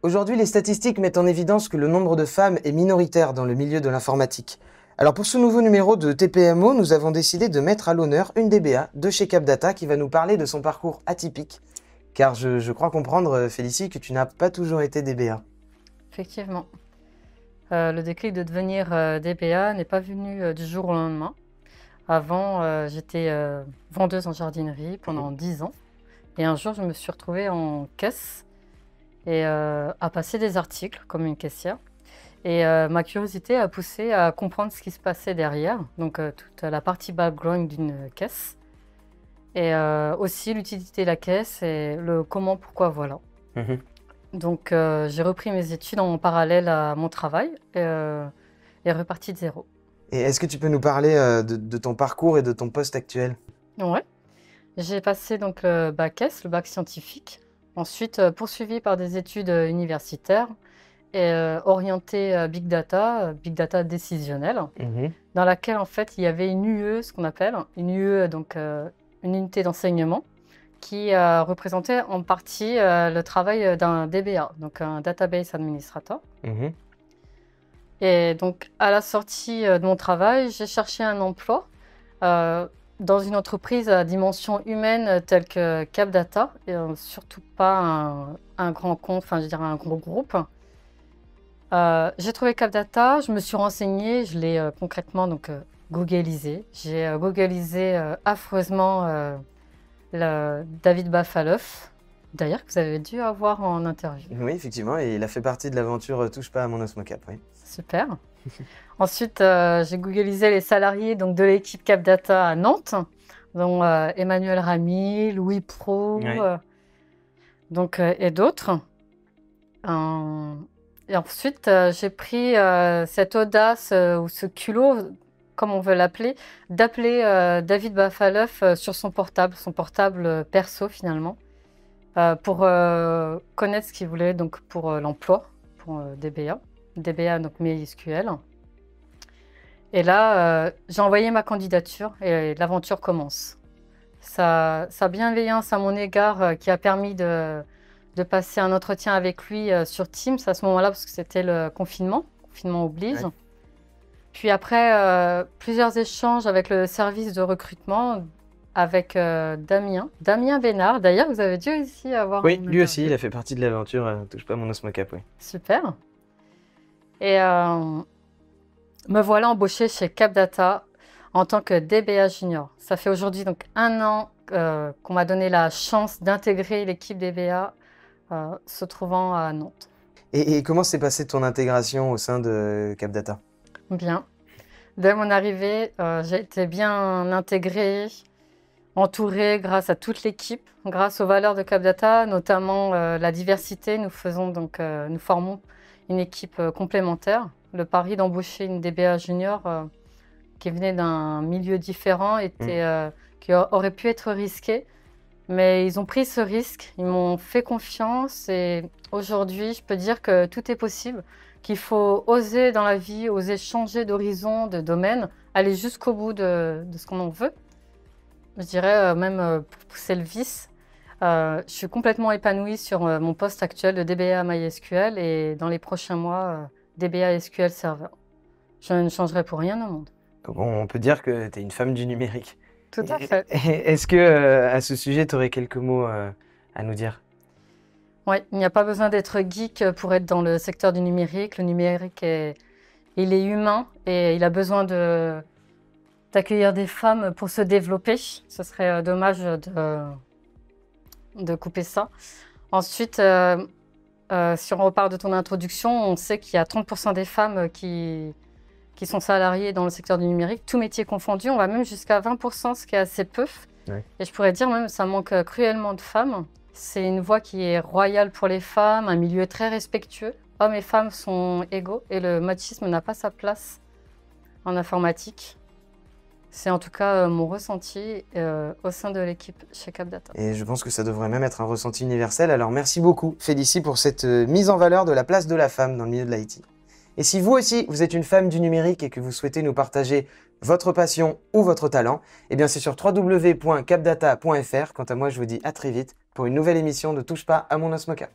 Aujourd'hui, les statistiques mettent en évidence que le nombre de femmes est minoritaire dans le milieu de l'informatique. Alors pour ce nouveau numéro de TPMO, nous avons décidé de mettre à l'honneur une DBA de chez Capdata qui va nous parler de son parcours atypique. Car je crois comprendre, Félicie, que tu n'as pas toujours été DBA. Effectivement. Le déclic de devenir DBA n'est pas venu du jour au lendemain. Avant, j'étais vendeuse en jardinerie pendant 10 ans. Et un jour, je me suis retrouvée en caisse et à passer des articles comme une caissière. Et ma curiosité a poussé à comprendre ce qui se passait derrière, donc toute la partie background d'une caisse. Et aussi l'utilité de la caisse et le comment, pourquoi, voilà. Donc j'ai repris mes études en parallèle à mon travail et reparti de zéro. Et est-ce que tu peux nous parler de ton parcours et de ton poste actuel? Ouais. J'ai passé donc le bac S, le bac scientifique, ensuite poursuivi par des études universitaires et orienté Big Data décisionnel, dans laquelle en fait il y avait une UE, ce qu'on appelle une UE, donc une unité d'enseignement, qui représentait en partie le travail d'un DBA, donc un Database Administrator. Et donc à la sortie de mon travail, j'ai cherché un emploi dans une entreprise à dimension humaine telle que Capdata, et surtout pas un grand compte, enfin je dirais un gros groupe. J'ai trouvé Capdata, je me suis renseignée, je l'ai concrètement donc googlisé. J'ai googlisé affreusement David Bafaloff, d'ailleurs que vous avez dû avoir en interview. Oui, effectivement, et il a fait partie de l'aventure Touche pas à mon Osmocap, oui. Super. Ensuite, j'ai googlisé les salariés donc, de l'équipe Capdata à Nantes, dont Emmanuel Ramy, Louis Pro, Oui. donc, et d'autres. Et ensuite, j'ai pris cette audace ou ce culot, comme on veut l'appeler, d'appeler David Bafaloff sur son portable perso finalement, pour connaître ce qu'il voulait donc, pour l'emploi, pour DBA. DBA, donc MySQL. Et là, j'ai envoyé ma candidature et l'aventure commence. Sa bienveillance à mon égard qui a permis de passer un entretien avec lui sur Teams à ce moment-là, parce que c'était le confinement oblige. Ouais. Puis après, plusieurs échanges avec le service de recrutement, avec Damien Bénard. D'ailleurs, vous avez dû aussi avoir... Oui, lui aussi, il a fait partie de l'aventure Touche pas à mon Osmocap, oui. Super. Et me voilà embauchée chez Capdata en tant que DBA junior. Ça fait aujourd'hui donc 1 an qu'on m'a donné la chance d'intégrer l'équipe DBA se trouvant à Nantes. Et comment s'est passée ton intégration au sein de Capdata? Bien. Dès mon arrivée, j'ai été bien intégrée, entourée grâce à toute l'équipe, grâce aux valeurs de Capdata, notamment la diversité. Nous formons une équipe complémentaire. Le pari d'embaucher une DBA junior qui venait d'un milieu différent qui aurait pu être risqué. Mais ils ont pris ce risque, ils m'ont fait confiance et aujourd'hui, je peux dire que tout est possible, qu'il faut oser dans la vie, oser changer d'horizon, de domaine, aller jusqu'au bout de ce qu'on en veut. Je dirais même pour pousser le vice. Je suis complètement épanouie sur mon poste actuel de DBA MySQL et dans les prochains mois, DBA SQL Server. Je ne changerai pour rien au monde. Donc on peut dire que tu es une femme du numérique. Tout à fait. Est-ce que à ce sujet, tu aurais quelques mots à nous dire? Oui, il n'y a pas besoin d'être geek pour être dans le secteur du numérique. Le numérique, il est humain et il a besoin d'accueillir des femmes pour se développer. Ce serait dommage de couper ça. Ensuite, si on repart de ton introduction, on sait qu'il y a 30% des femmes qui sont salariées dans le secteur du numérique, tous métiers confondus. On va même jusqu'à 20%, ce qui est assez peu. Ouais. Et je pourrais dire même que ça manque cruellement de femmes. C'est une voie qui est royale pour les femmes, un milieu très respectueux. Hommes et femmes sont égaux et le machisme n'a pas sa place en informatique. C'est en tout cas mon ressenti au sein de l'équipe chez Capdata. Et je pense que ça devrait même être un ressenti universel. Alors merci beaucoup Félicie pour cette mise en valeur de la place de la femme dans le milieu de l'IT. Et si vous aussi, vous êtes une femme du numérique et que vous souhaitez nous partager votre passion ou votre talent, eh bien c'est sur www.capdata.fr. Quant à moi, je vous dis à très vite pour une nouvelle émission de Touche pas à mon Osmocap.